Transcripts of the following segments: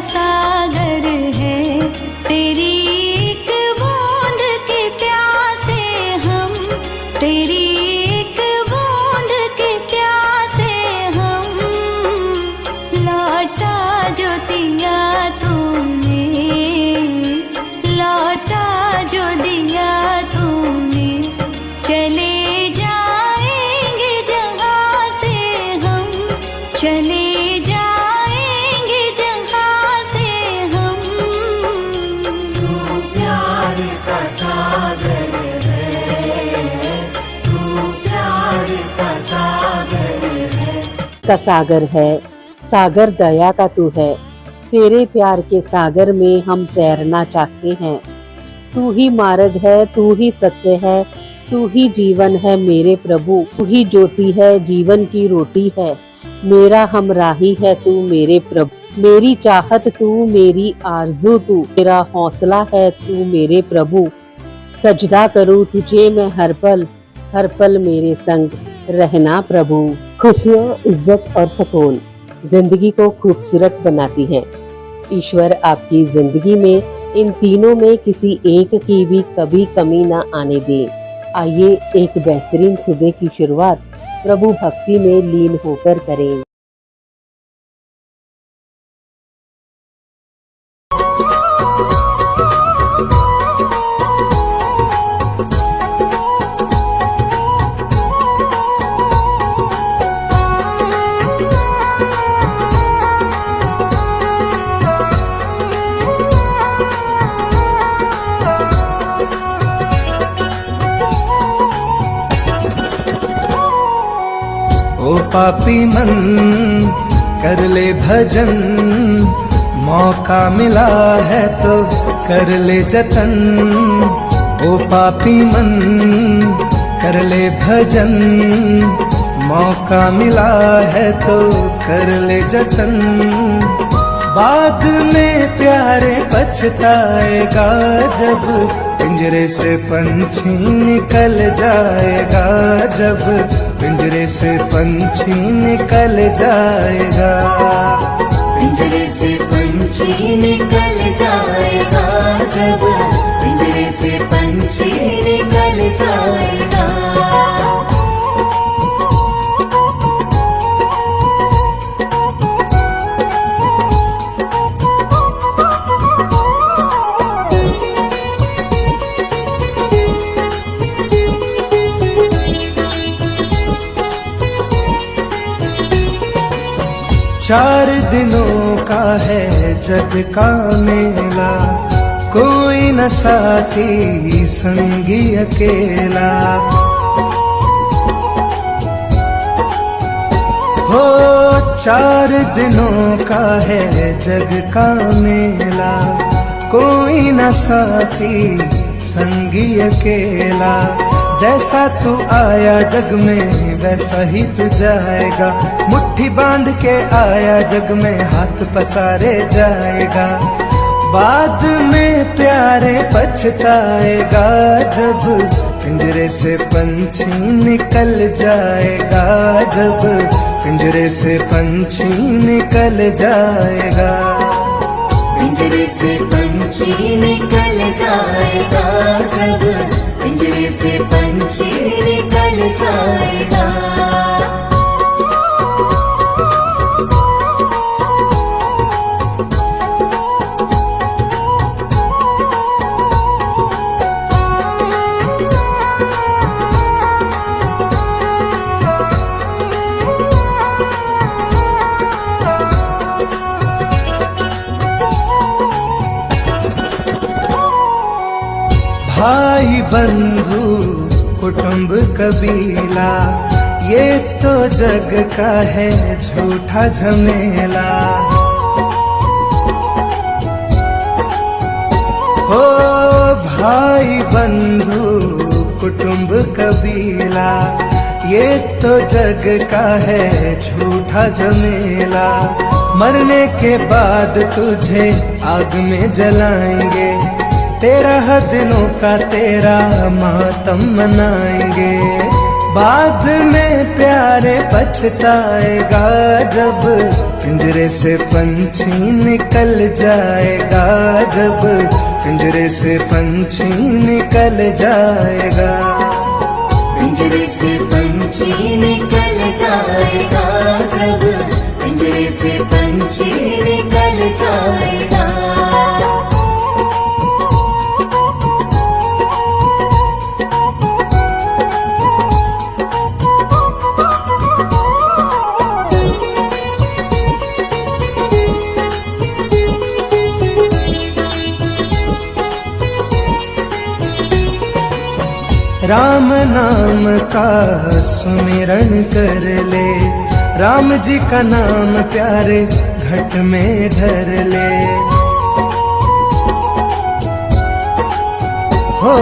सागर है, तेरी एक बूंद के प्यासे हम, तेरी एक बूंद के प्यासे हम। लौटा जो दिया तूने, लौटा जो दिया तूने, चले जाएंगे जहाँ से हम, चले जाएंगे जहाँ से हम। तू प्यार का सागर है, तू प्यार का सागर है। का सागर है, सागर दया का तू है। तेरे प्यार के सागर में हम तैरना चाहते हैं। तू ही मार्ग है, तू ही सत्य है, तू ही जीवन है मेरे प्रभु। तू ही ज्योति है, जीवन की रोटी है, मेरा हमराही है तू मेरे प्रभु। मेरी चाहत तू, मेरी आरज़ू तू, मेरा हौसला है तू मेरे प्रभु। सजदा करूँ तुझे मैं हर पल मेरे संग रहना प्रभु। खुशियाँ, इज्जत और सुकून जिंदगी को खूबसूरत बनाती हैं। ईश्वर आपकी जिंदगी में इन तीनों में किसी एक की भी कभी कमी ना आने दे। आइए एक बेहतरीन सुबह की शुरुआत प्रभु भक्ति में लीन होकर करें। ओ पापी मन कर ले भजन, मौका मिला है तो कर ले जतन। ओ पापी मन कर ले भजन, मौका मिला है तो कर ले जतन। बाद में प्यारे पछताएगा जब पिंजरे से पंछी निकल जाएगा, जब पिंजरे से पंछी निकल जाएगा। पिंजरे से पंछी निकल जाएगा, जब पिंजरे से पंछी निकल जाएगा। चार दिनों का है जग का मेला, कोई न साथी संगी अकेला। हो चार दिनों का है जग का मेला, कोई न साथी संगी अकेला। जैसा तू आया जग में वैसा ही तू जाएगा, मुट्ठी बांध के आया जग में हाथ पसारे जाएगा। बाद में प्यारे पछताएगा जब पिंजरे से पंछी निकल जाएगा, जब पिंजरे से पंछी निकल जाएगा। पिंजरे से पंछी निकल जाएगा, जब पिंजरे से पंछी निकल जाएगा। भाई बंधु कुटुंब कबीला, ये तो जग का है झूठा झमेला। हो भाई बंधु कुटुंब कबीला, ये तो जग का है झूठा झमेला। मरने के बाद तुझे आग में जलाएंगे, 13 दिनों का तेरा मातम मनाएंगे। बाद में प्यारे पछताएगा जब पिंजरे से पंछी निकल जाएगा, जब पिंजरे से पंछी निकल जाएगा। पिंजरे से पंछी निकल जाएगा, जब पिंजरे से पंछी निकल जाएगा। राम नाम का सुमिरन कर ले, राम जी का नाम प्यारे घट में धर ले। हो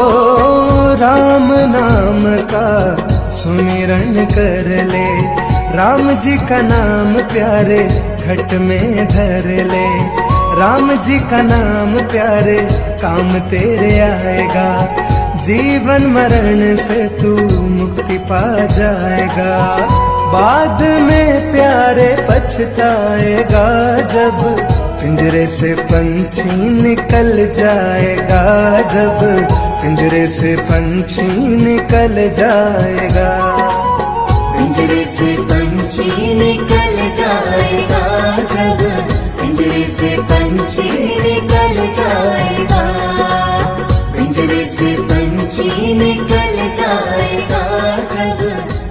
राम नाम का सुमिरन कर ले, राम जी का नाम प्यारे घट में धर ले। राम जी का नाम प्यारे काम तेरे आएगा, जीवन मरण से तू मुक्ति पा जाएगा। बाद में प्यारे पछताएगा जब पिंजरे से पंछी निकल जाएगा, जब पिंजरे से पंछी निकल जाएगा। पिंजरे से पंछी निकल जाएगा, जब पिंजरे से पंछी निकल जाएगा। पिंजरे से पंछी निकल जाएगा, जब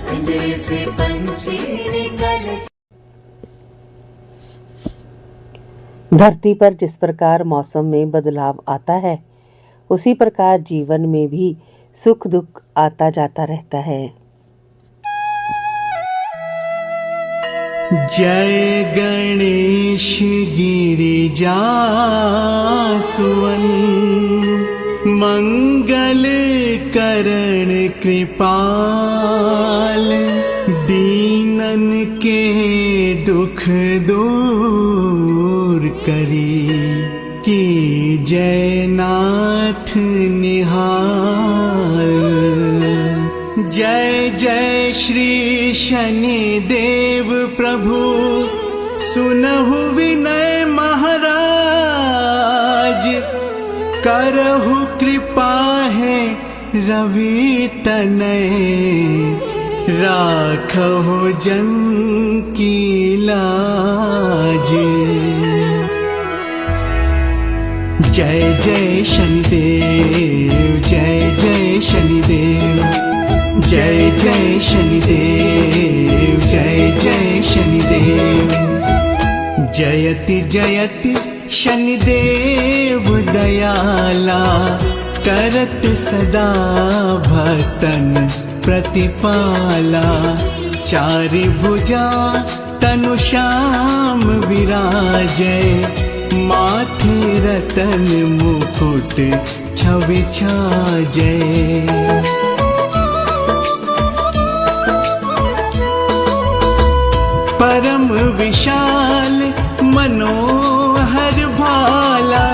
पिंजरे से पंछी निकल। धरती पर जिस प्रकार मौसम में बदलाव आता है, उसी प्रकार जीवन में भी सुख दुख आता जाता रहता है। जय गणेश गिरिजा सुवन, मंगल करण कृपाल। दीनन के दुख दूर करी, की जय नाथ निहाल। जय जय श्री शनि देव प्रभु, सुनहु विनय महाराज। करहु कृपा है रवि तनय, राखहु जन की लाज। जय जय शनिदेव, जय जय शनिदेव, जय जय शनिदेव, जय जय शनिदेव। जयति जयति शनिदेव दयाला, करत सदा भक्तन प्रतिपाला। चारि भुजा तनु श्याम विराजय, माथे रतन मुकुट छवि छाजय। परम विशाल मनोहर भाला,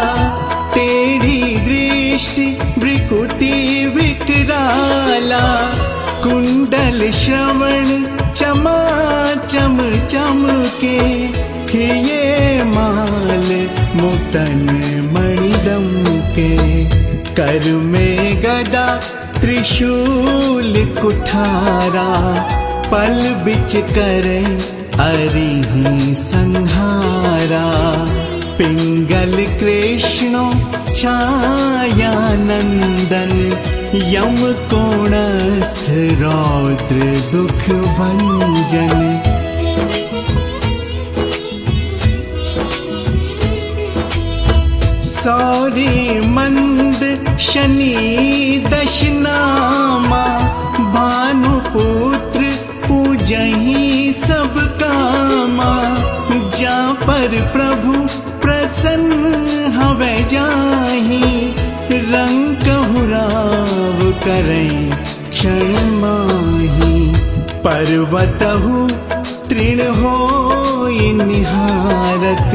टेढ़ी दृष्टि भ्रिकुटी विकराला। कुंडल श्रवण चमा चम चमके, ये माल मुक्तन मणिदम के। कर में गदा त्रिशूल कुठारा, पल बिच करे अरिहि संहारा। पिंगल कृष्णो छाया नंदन, यम कोणस्थ रौद्र दुख भंजन। सौरी मंद शनि दशनामा, भानुपुत्र पूजहि सब कामा। जा पर प्रभु प्रसन्न हवै जाहि, रंकहु राव करई क्षण माहि। पर्वतहु तृण होई निहारत,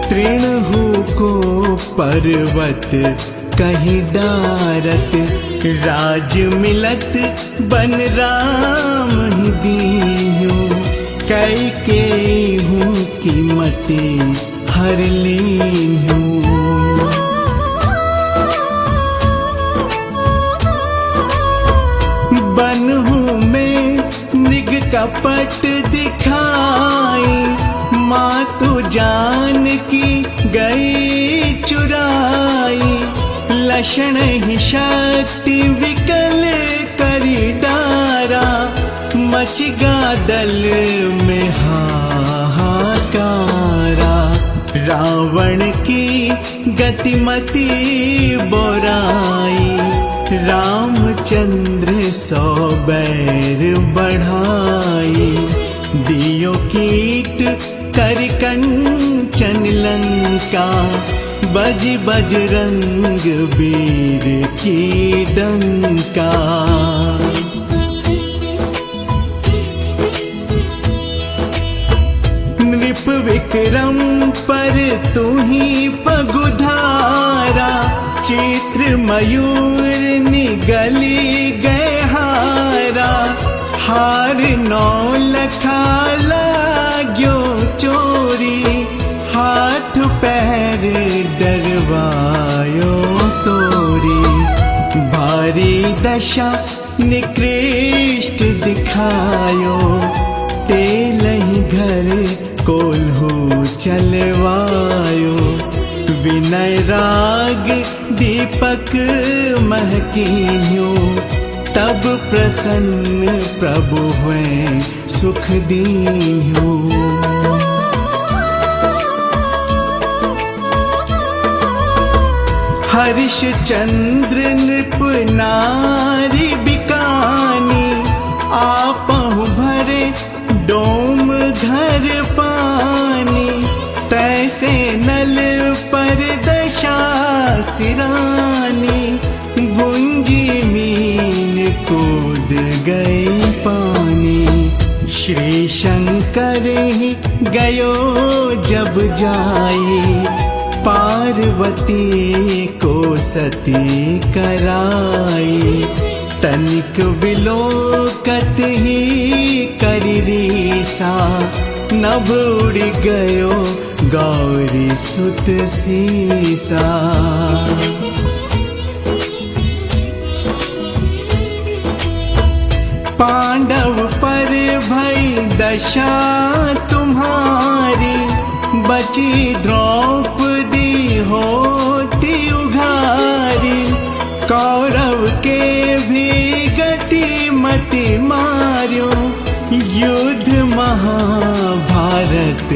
तृणहु को पर्वत कही डारत राज मिलत बन राम ही दीन्यो कई के हूँ कीमते हर लीन्यो। बनहू में निग कपट दिखाई माँ तो जान की गई चुराई लक्षण ही शक्ति विकल करी डारा मच गा दल में हाहाकारा रावण की गतिमति बोराई रामचंद्र सौ बैर बढ़ाई दियो कीट कर कंचन लंका बज बजरंग वीर की डंका। नृप विक्रम पर तू ही पगुधारा चित्र मयूर निगली गए हारा हार नौ लखा लाग्यो चोरी हाथ पैर डरवायो तोरी भारी दशा निकृष्ट दिखायो तेलहि घर कोल्हू चलवायो विनय राग दीपक महकीन्यो तब प्रसन्न प्रभु हुए सुख दीन्यो। हरिश्चंद्र नृप नारी बिकानी आपहु भरे डोम घर पानी तैसे नल पर दशा सिरानी भुंजी मीन कूद गई पानी श्री शंकर ही गयो जब जाई पार्वती को सती कराई तनिक विलोकत ही करी रीसा नभ उड़ गयो गौरी सुत सीसा। पांडव पर भई दशा तुम्हारी बची द्रौपदी होती उघारी कौरव के भी गति मति मार्यो युद्ध महाभारत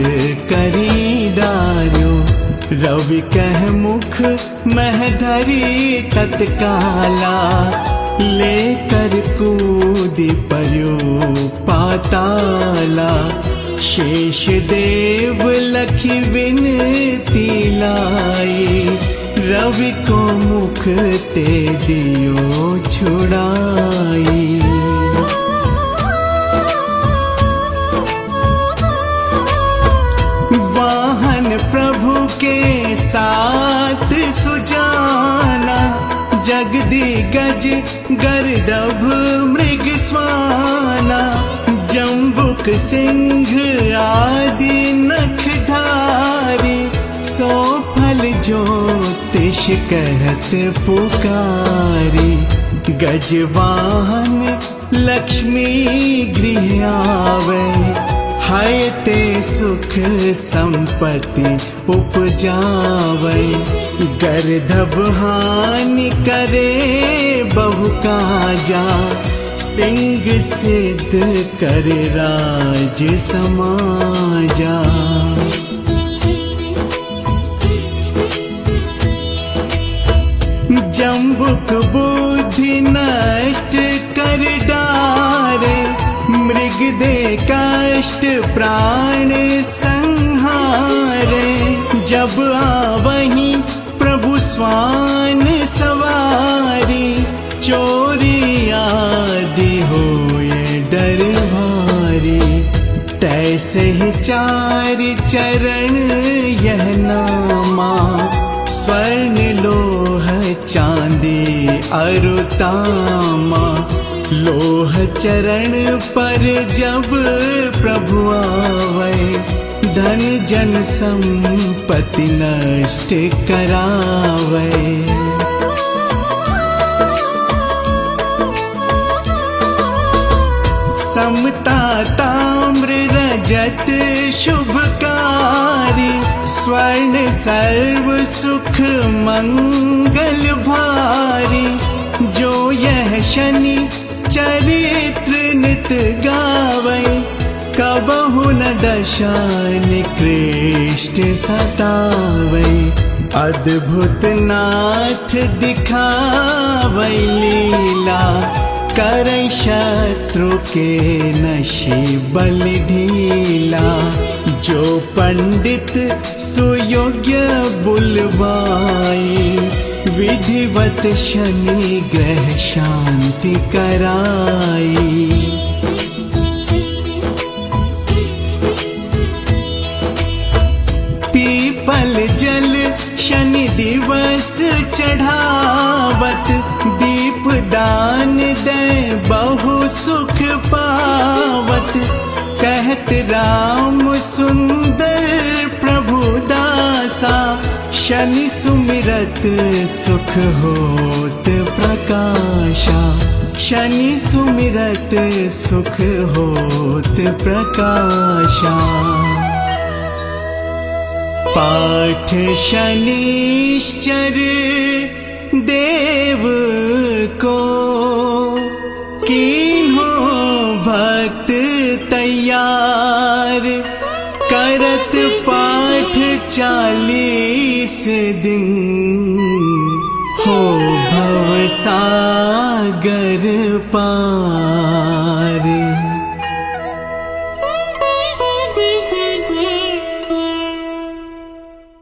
करी डार्यो रवि कह मुख महधरी तत्काला लेकर कूदी पर्यो पाताला शेष देव लखी विनती लाई रवि को मुख ते दियो छुड़ाई। वाहन प्रभु के साथ सुजाना जगदी गज गर्दभ मृग स्वाना जम्बुक सिंह आदि नखधारी सो फल ज्योतिष कहत पुकारी गजवाहन लक्ष्मी गृह आवे हाय ते सुख संपत्ति उपजावे गर्दभ हानि करे बहु काजा सिंह सिद्ध कर राज समाजा। जम्बुक बुद्धि नष्ट कर डारे मृग दे कष्ट प्राण संहारे जब आवहीं प्रभु स्वान सवारी चोरी आदि होए डर भारी तैसे ही चार चरण यह नामा स्वर्ण लोह अरुतामा। लोह चरण पर जब प्रभु आवे, धन जन संपत्ति नष्ट करावे। समता ताम्र रजत शुभकारी, स्वर्ण सर्व सुख मंगल भारी। जो यह शनि चरित्र नित गावै, कबहु न दशा निकृष्ट सतावै। अद्भुत नाथ दिखावै लीला, करै शत्रु के नशे बल ढीला। जो पंडित सुयोग्य बुलवाई, विधिवत शनि ग्रह शांति कराई। पीपल जल शनि दिवस चढ़ावत, दीप दान दे बहु सुख पावत। कहत राम सुंदर प्रभु दासा, शनि सुमिरत सुख होत प्रकाशा। शनि सुमिरत सुख होत प्रकाशा। पाठ शनिश्चर देव को, कीन्हो भक्त तैयार। करत पाठ 40 दिन, हो भव सागर पार।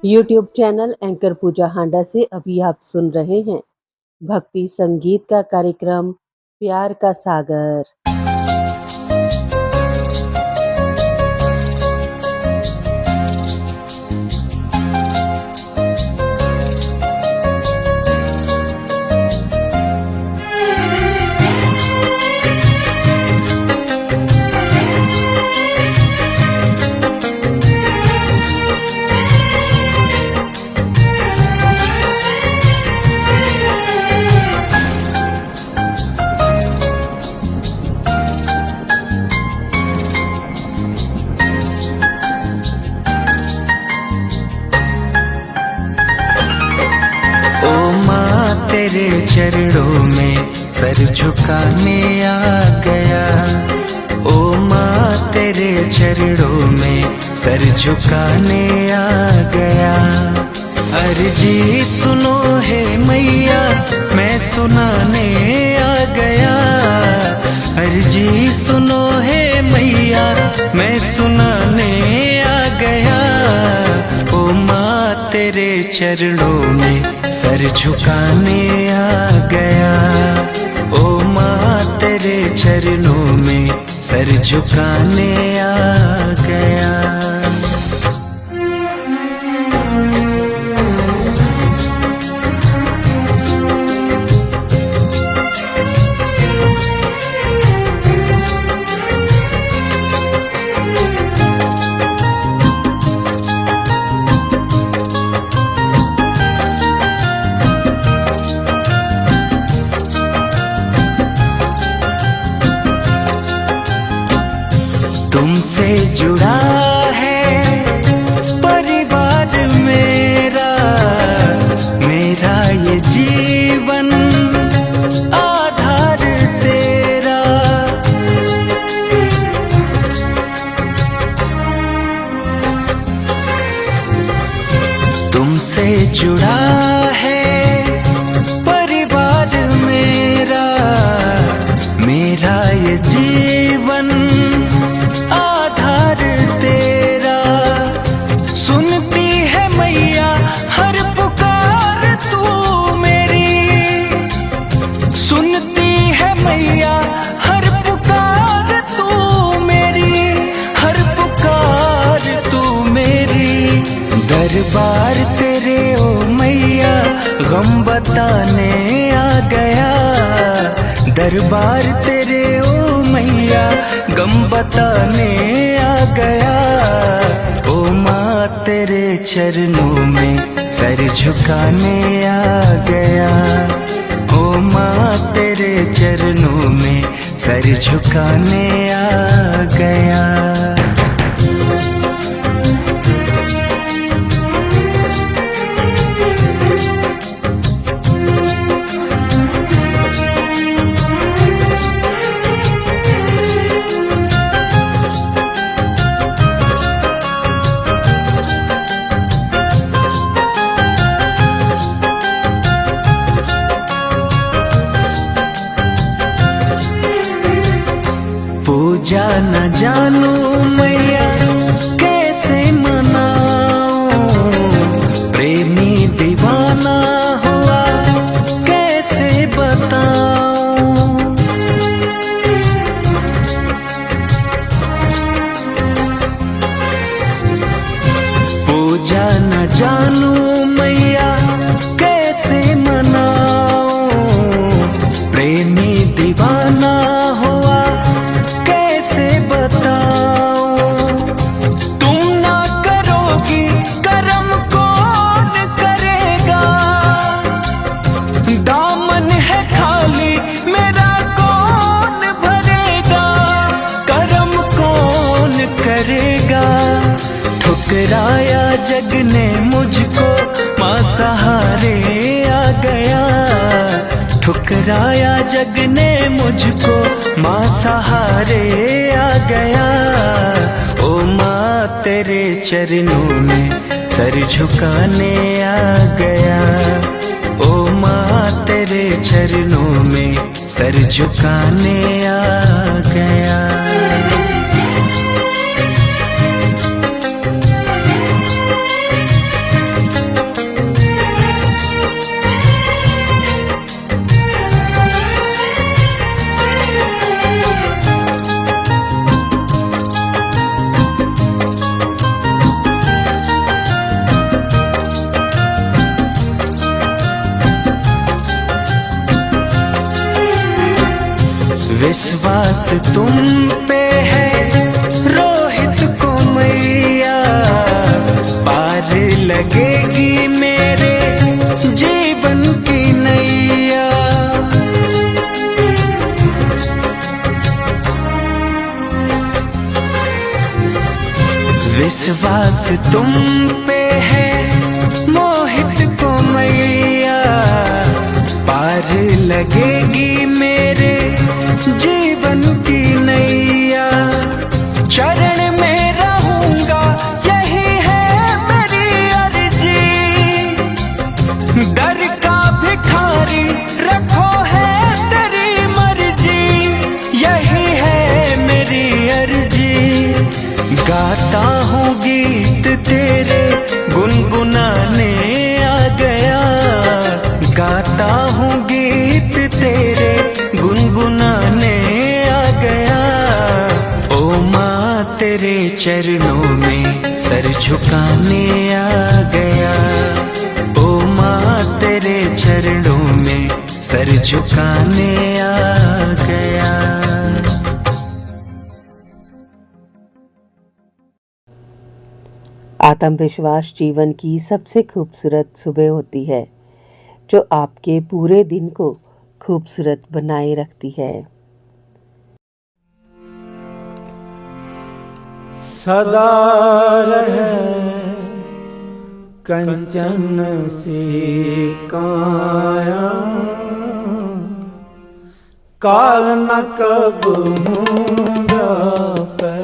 YouTube चैनल एंकर पूजा हांडा से अभी आप सुन रहे हैं भक्ति संगीत का कार्यक्रम प्यार का सागर। तेरे चरणों में सर झुकाने आ गया। ओ माँ तेरे चरणों में सर झुकाने आ गया। अर्जी सुनो है मैया मैं सुनाने आ गया। अर्जी सुनो है मैया मैं सुनाने आ गया। ओ माँ तेरे चरणों में सर झुकाने आ गया। ओ माँ तेरे चरणों में सर झुकाने आ गया। तुमसे जुड़ा है परिवार मेरा, मेरा ये जीवन आधार तेरा। तुमसे जुड़ा है परिवार मेरा, मेरा ये जीवन आधार तेरा। सुनती है मैया हर पुकार तू मेरी, सुनती है मैया हर पुकार तू मेरी, हर पुकार तू मेरी। दरबार दरबार तेरे ओ मैया गम बताने आ गया। दरबार तेरे ओ मैया गम बताने आ गया। ओ माँ तेरे चरणों में सर झुकाने आ गया। ओ माँ तेरे चरणों में सर झुकाने आ गया। पूजा न जानू मैया कैसे मनाऊं। प्रेमी दीवाना हुआ कैसे बताऊं। पूजा न जानू मैया कैसे मनाऊं। प्रेमी दीवाना हुआ कैसे बताऊं। तुम ना करोगी करम कौन करेगा। दामन है खाली मेरा कौन भरेगा। करम कौन करेगा। ठुकराया जग ने मुझको माँ सहारे आ गया। ठुकराया जग ने मुझको माँ सहारे आ गया। ओ माँ तेरे चरणों में सर झुकाने आ गया। ओ माँ तेरे चरणों में सर झुकाने आ गया। विश्वास तुम पे है रोहित को मैया। पार लगेगी मेरे जीवन की नैया। विश्वास तुम पे है मोहित को मैया। पार लगेगी मेरे जीवन की नैया। चरण में रहूंगा यही है मेरी अर्जी। दर का भिखारी रखो है तेरी मर्जी। यही है मेरी अर्जी। गाता हूँ गीत तेरे गुनगुनाने आ गया। गाता हूँ गीत तेरे गुनगुनाने आ गया। ओ माँ तेरे चरणों में सर झुकाने आ गया। ओ माँ तेरे चरणों में सर झुकाने आ गया। आत्मविश्वास जीवन की सबसे खूबसूरत सुबह होती है जो आपके पूरे दिन को खूबसूरत बनाए रखती है। सदा रहे कंचन से काया। काल न कब होगा पे।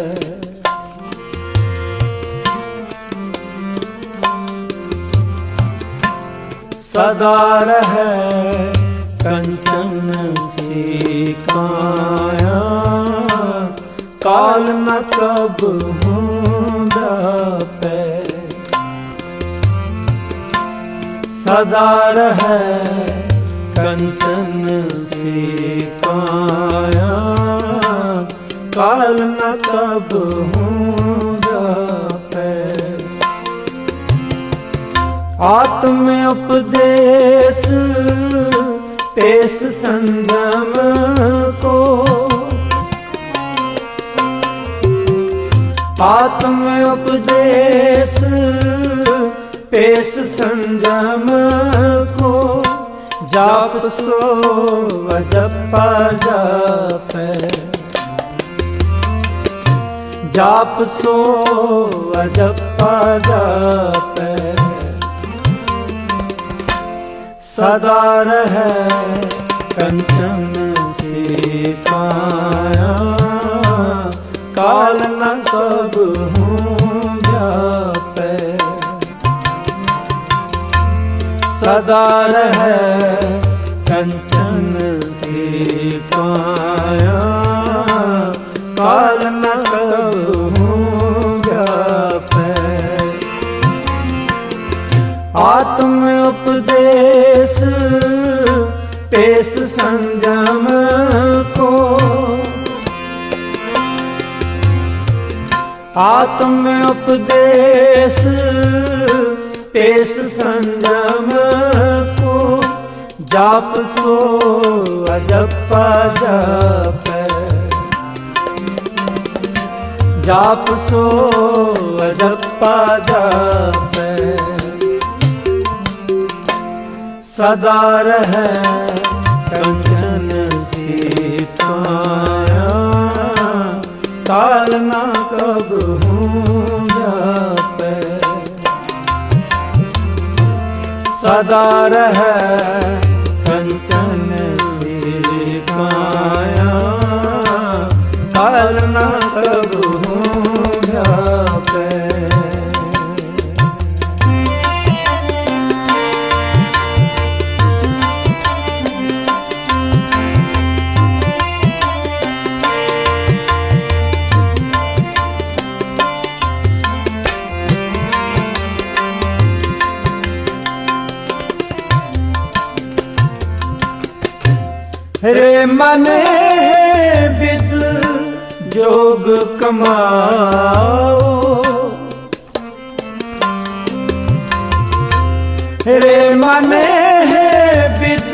सदा रहे कंचन से काया। काल न कब होगा पे। सदा रहे कंचन से काया। काल न कब होगा पे। आत्म उपदेश पेश संगम को, आत्म उपदेश पेश संगम को, जाप सो जपा जापै, जाप सो जपा जापै, सदा रहे कंचन से काया, काल न कब हूँ व्यापै, सदा रहे कंचन से काया, काल न कब हूँ व्यापै, आत्म उपदेश पेश संगम को, आत्म उपदेश पेश संगम को, जाप सो जपा जापै, जाप सो जपा जापै, सदा रहे कंचन से काया, काल न कब हूँ व्यापै, सदा रहे कंचन से काया, काल न कब हूँ व्यापै। रे मने विद जोग कमाओ, रे मने विद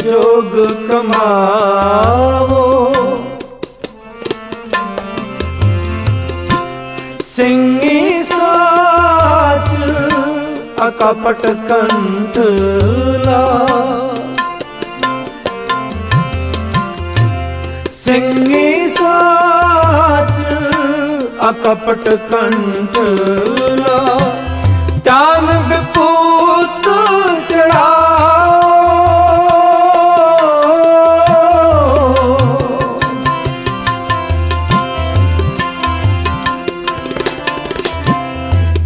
जोग कमाओ, सिंगी साच अकपट कंठ ला, सिंगी साच अकपट कंठ ला, त्यान विपूत चढ़ाओ,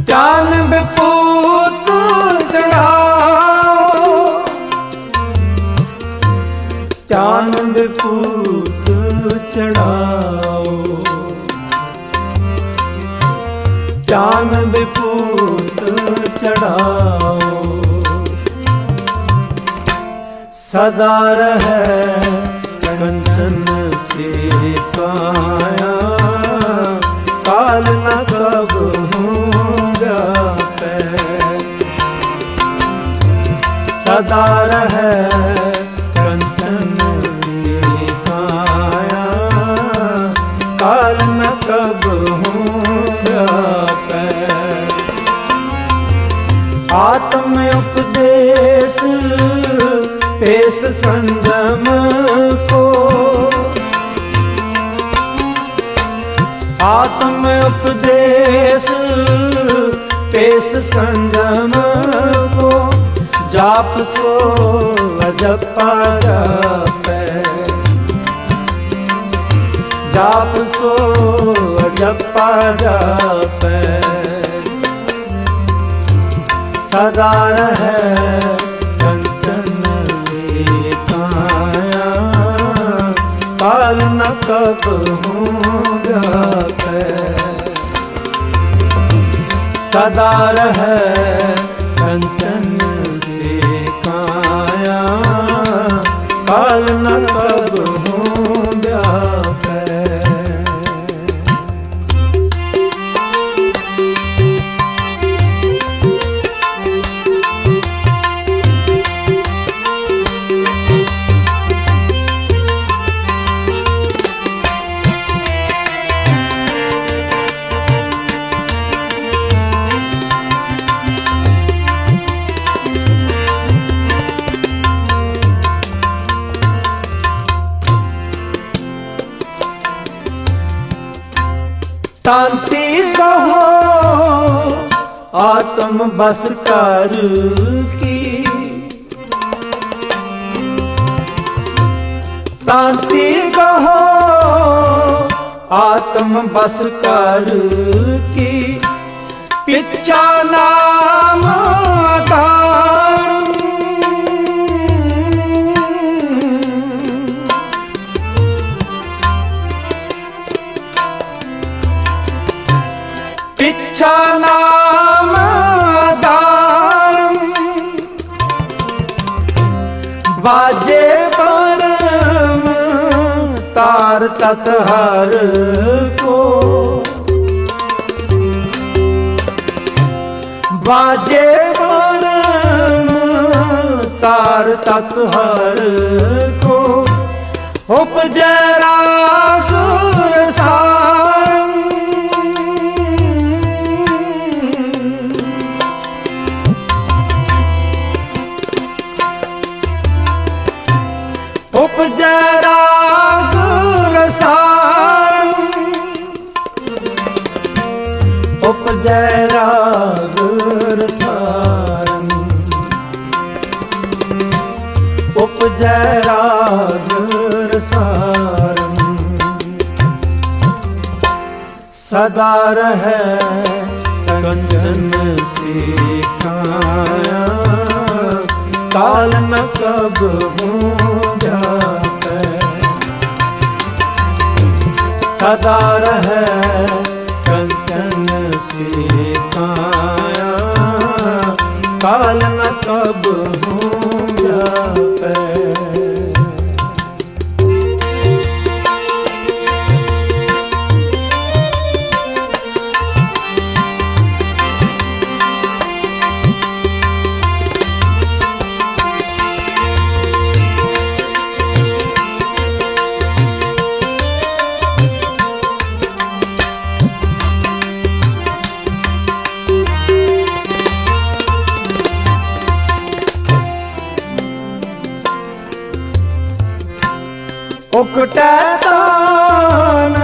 त्यान विपूत चढ़ाओ, त्यान विपूत चढ़ाओ, ज्ञान विपूत चढ़ाओ, सदा रहे कंचन से काया, काल न कब हूँ व्यापै, सदा रहे कंचन से काया, काल न कब हूँ व्यापै, आत्म उपदेश पेश संगम को, आत्म उपदेश पेश संगम को, जाप सो जपा जापै, जाप सो जपा जापै, सदा रहे कंचन से काया, काल न कब हूँ व्यापै, सदा रहे कंचन से काया, काल न कब हूँ व्यापै। आत्म बस कर की तांती कहो आत्म बस कर की पिछा नाम दारुण पिछा नाम दारुण बाजे परम तार तत हर को बाजे परम तार तत हर को उपजै राग सारंग उपजै राग रसारंग उपजै राग रसारंग उपजै राग रसारंग सदा रहे कंचन से काया काल न कब हो जाते सदा रहे कंचन से काया काल न कब हो जाते उकटै तान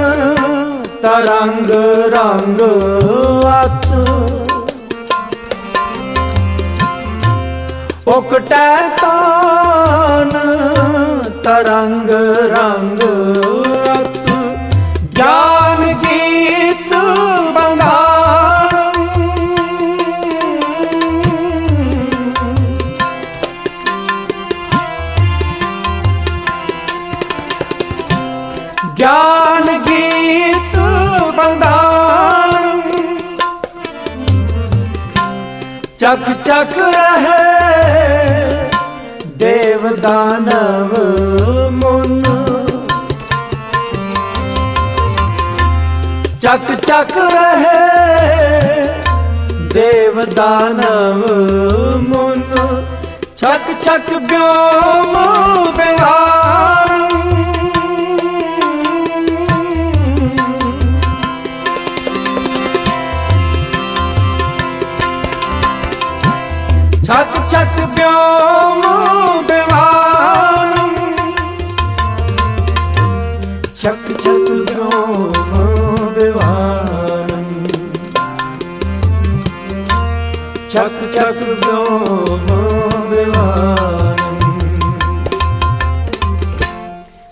तरंग रंग अत उकटै तान तरंग रंग अत ज्ञान गीत बंधारम ज्ञान गीत बंधारम चक चक रहे देव दानव मुन चक चक रहे देव दानव मुन छक छक व्योम विहारम छक छक व्योम विहारम छक छक व्योम विहारम छक छक व्योम विहारम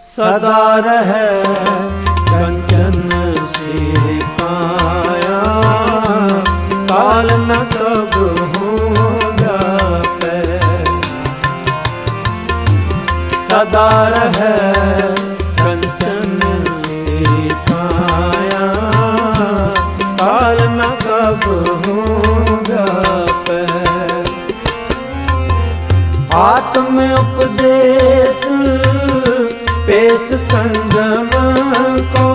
सदा रहे कंचन से काया काल न कब हो सदा रहे कंचन से काया काल न कब हो व्यापै आत्म उपदेश पेश संगम को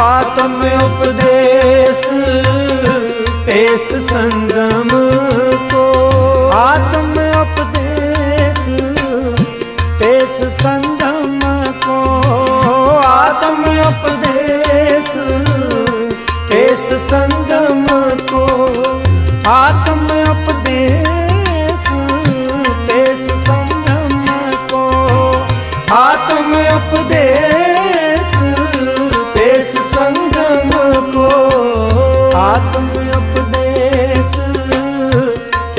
आत्म उपदेश पेश संगम को आत्म उपदेश पेश संगम को आत्म उपदेश पेश संगम को आत्म उपदेश पेश संगम को आत्म उपदेश पेश संगम को आत्म उपदेश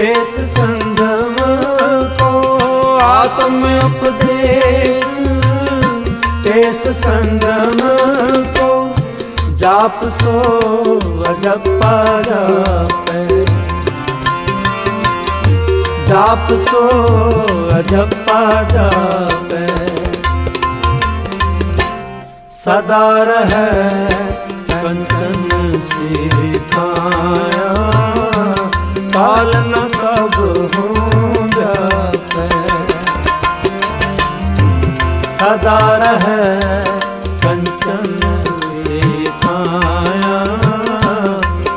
पेश संगम को आत्म उपदेश पेश संगम को जाप सो अजपा जापै जाप सो अजपा जापै सदा रहे कंचन से काया काल न कब हो जापै सदा रहे कंचन से काया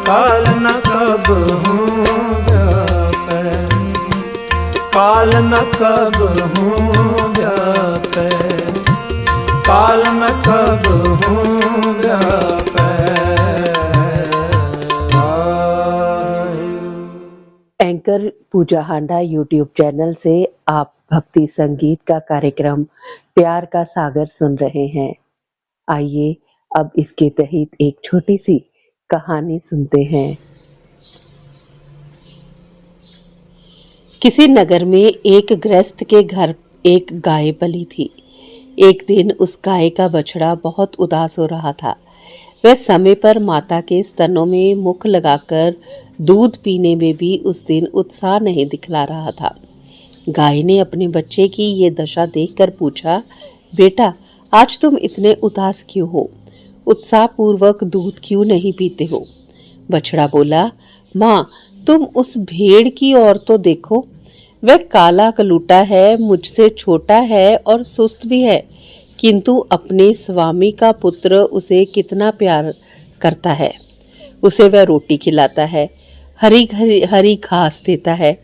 काल न कब हो जापै काल न कब हो जापै काल न कब हो जापै एंकर पूजा हांडा यूट्यूब चैनल से आप भक्ति संगीत का कार्यक्रम प्यार का सागर सुन रहे हैं। आइए अब इसके तहत एक छोटी सी कहानी सुनते हैं। किसी नगर में एक गृहस्थ के घर एक गाय पली थी। एक दिन उस गाय का बछड़ा बहुत उदास हो रहा था। वह समय पर माता के स्तनों में मुख लगाकर दूध पीने में भी उस दिन उत्साह नहीं दिखला रहा था। गाय ने अपने बच्चे की ये दशा देखकर पूछा, बेटा आज तुम इतने उदास क्यों हो? उत्साहपूर्वक दूध क्यों नहीं पीते हो? बछड़ा बोला, माँ तुम उस भेड़ की ओर तो देखो, वह काला कलूटा है, मुझसे छोटा है और सुस्त भी है, किंतु अपने स्वामी का पुत्र उसे कितना प्यार करता है। उसे वह रोटी खिलाता है, हरी घास देता है,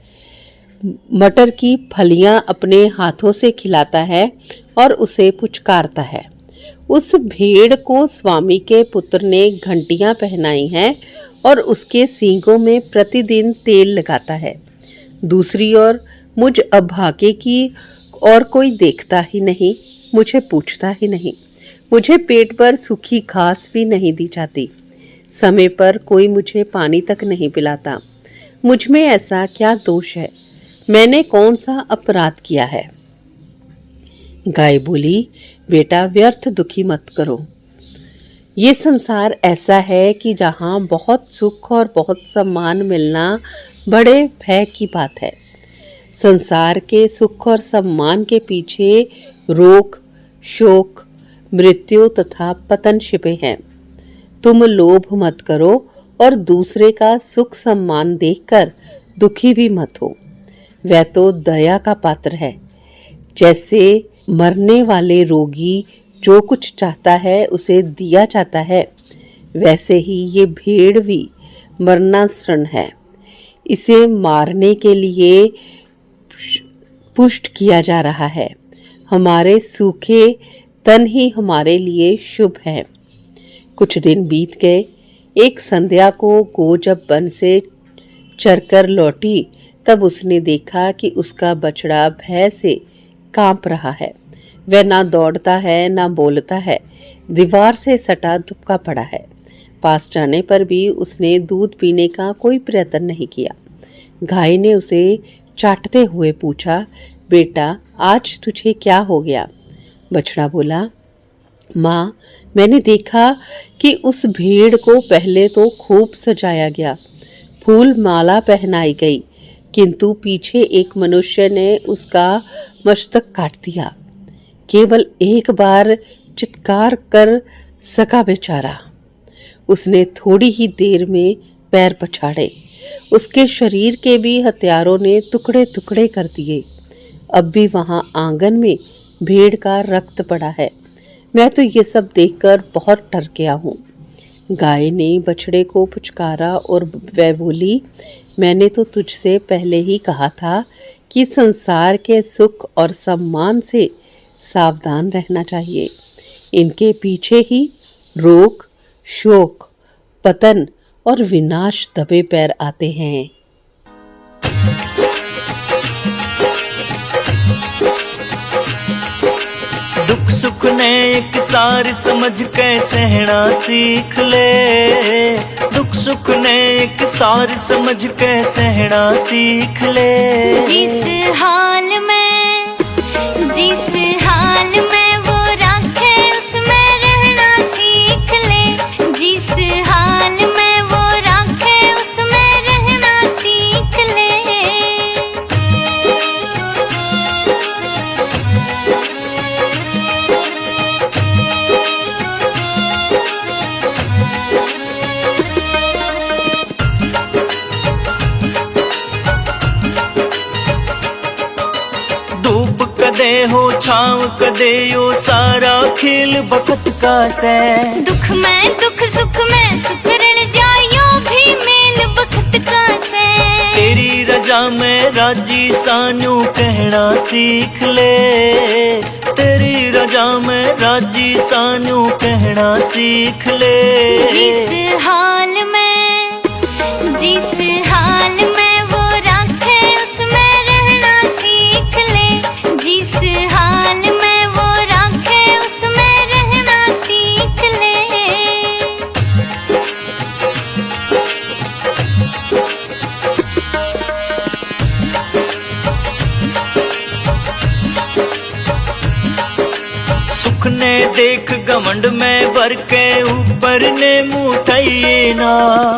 मटर की फलियां अपने हाथों से खिलाता है और उसे पुचकारता है। उस भेड़ को स्वामी के पुत्र ने घंटियां पहनाई हैं और उसके सींगों में प्रतिदिन तेल लगाता है। दूसरी ओर मुझ अभागे की और कोई देखता ही नहीं, मुझे पूछता ही नहीं, मुझे पेट पर सूखी घास भी नहीं दी जाती, समय पर कोई मुझे पानी तक नहीं पिलाता। मुझ में ऐसा क्या दोष है? मैंने कौन सा अपराध किया है? गाय बोली, बेटा व्यर्थ दुखी मत करो। ये संसार ऐसा है कि जहाँ बहुत सुख और बहुत सम्मान मिलना बड़े भय की बात है। संसार के सुख और सम्मान के पीछे रोग, शोक, मृत्यु तथा पतन छिपे हैं। तुम लोभ मत करो और दूसरे का सुख सम्मान देखकर दुखी भी मत हो। वह तो दया का पात्र है। जैसे मरने वाले रोगी जो कुछ चाहता है उसे दिया जाता है, वैसे ही ये भेड़ भी मरणासन्न है। इसे मारने के लिए पुष्ट किया जा रहा है। हमारे सूखे तन ही हमारे लिए शुभ है। कुछ दिन बीत गए। एक संध्या को गो जब वन से चरकर लौटी तब उसने देखा कि उसका बछड़ा भय से कांप रहा है। वह ना दौड़ता है ना बोलता है, दीवार से सटा दुबका पड़ा है। पास जाने पर भी उसने दूध पीने का कोई प्रयत्न नहीं किया। गाय ने उसे चाटते हुए पूछा, बेटा आज तुझे क्या हो गया? बछड़ा बोला, माँ मैंने देखा कि उस भेड़ को पहले तो खूब सजाया गया, फूल माला पहनाई गई, किंतु पीछे एक मनुष्य ने उसका मस्तक काट दिया। केवल एक बार चित्कार कर सका बेचारा। उसने थोड़ी ही देर में पैर पछाड़े। उसके शरीर के भी हथियारों ने टुकड़े टुकड़े कर दिए। अब भी वहां आंगन में भेड़ का रक्त पड़ा है। मैं तो ये सब देखकर बहुत डर गया हूँ। गाय ने बछड़े को पुचकारा और वह बोली, मैंने तो तुझसे पहले ही कहा था कि संसार के सुख और सम्मान से सावधान रहना चाहिए। इनके पीछे ही रोग, शोक, पतन और विनाश दबे पैर आते हैं। दुख सुख ने एक सार समझ के सहना सीख ले, दुख सुख ने एक सार समझ के सहना सीख ले। जिस हाल में वो रखे उसमें रहना सीख ले। जिस हाल में वो रखे उसमें रहना सीख ले। धूप कदे हो छाँव कदे यो सारा खेल बखत का से। दुख में दुख सुख में सुख रल जायो भी मेल बखत का से। तेरी रजा में राजी सानू कहना सीख ले। तेरी रजा में राजी सानू कहना सीख ले। जिस हाल में वो रखे उसमें रहना सीख ले। जिस हाल में वो रखे उसमें रहना सीख ले। सुख ने देख घमंड में भर के ऊपर ने मुँह उठाइए ना।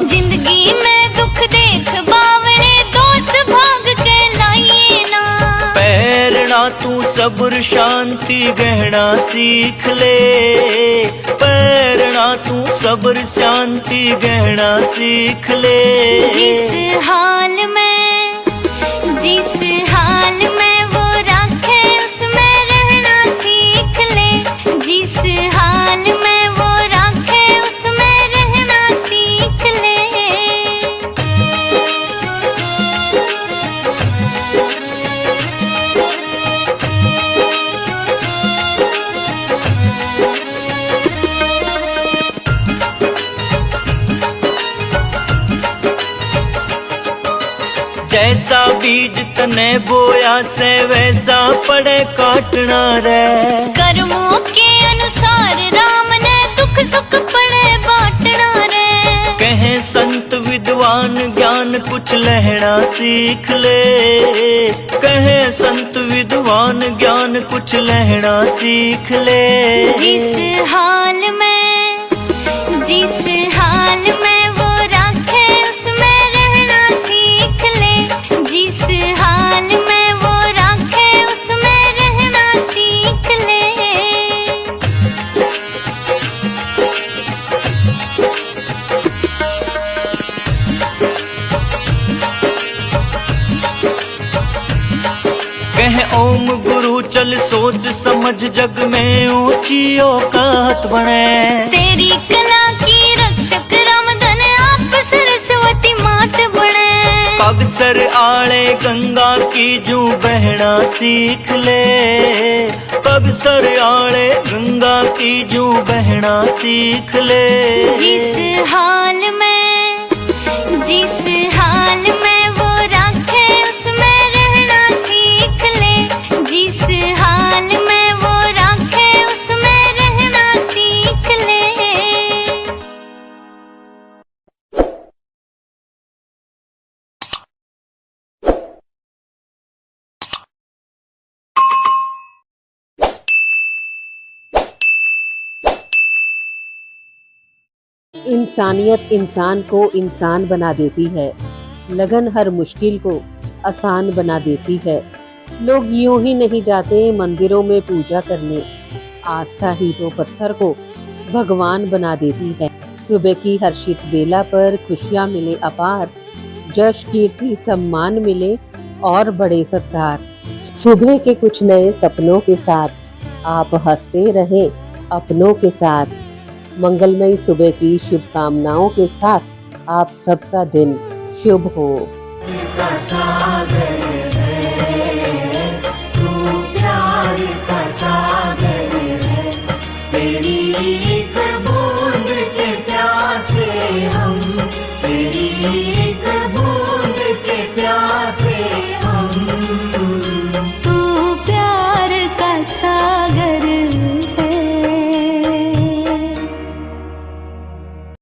जिंदगी में दुख देख बावले दोस्त भाग के लाइए ना। पैरना तू सब्र शांति गहना सीख ले। पैरना तू सब्र शांति गहना सीख ले। जिस हाल में वो रखे उसमें रहना सीख ले। जिस हाल में वो रखे उसमें रहना सीख ले। जैसा बीज तने बोया से वैसा पड़े काटना रे। कर्मों के अनुसार राम ने दुख सुख पड़े बांटना रे। कहे संत विद्वान ज्ञान कुछ लहना सीख ले। कहे संत विद्वान ज्ञान कुछ लहना सीख ले। जिस हाल में वो रखे उसमें रहना सीख ले। जिस हाल में वो रखे उसमें रहना सीख ले। कहे ओम गुरु चल सोच समझ जग में ऊंची औकात बने। तेरी कला की रक्षक रामधन आप सरस्वती मात बने। अवसर आले गंगा की जू बहना सीख ले। अवसर आले गंगा की जू बहना सीख ले। जिस हाल में वो रखे उसमें रहना सीख ले। जिस हाल में वो रखे उसमें रहना सीख ले। इंसानियत इंसान को इंसान बना देती है। लगन हर मुश्किल को आसान बना देती है। लोग यूं ही नहीं जाते मंदिरों में पूजा करने। आस्था ही तो पत्थर को भगवान बना देती है। सुबह की हर्षित बेला पर खुशियां मिले अपार। जश कीर्ति सम्मान मिले और बड़े सत्कार। सुबह के कुछ नए सपनों के साथ आप हंसते रहें अपनों के साथ। मंगलमयी सुबह की शुभकामनाओं के साथ आप सबका दिन शुभ हो। का सागर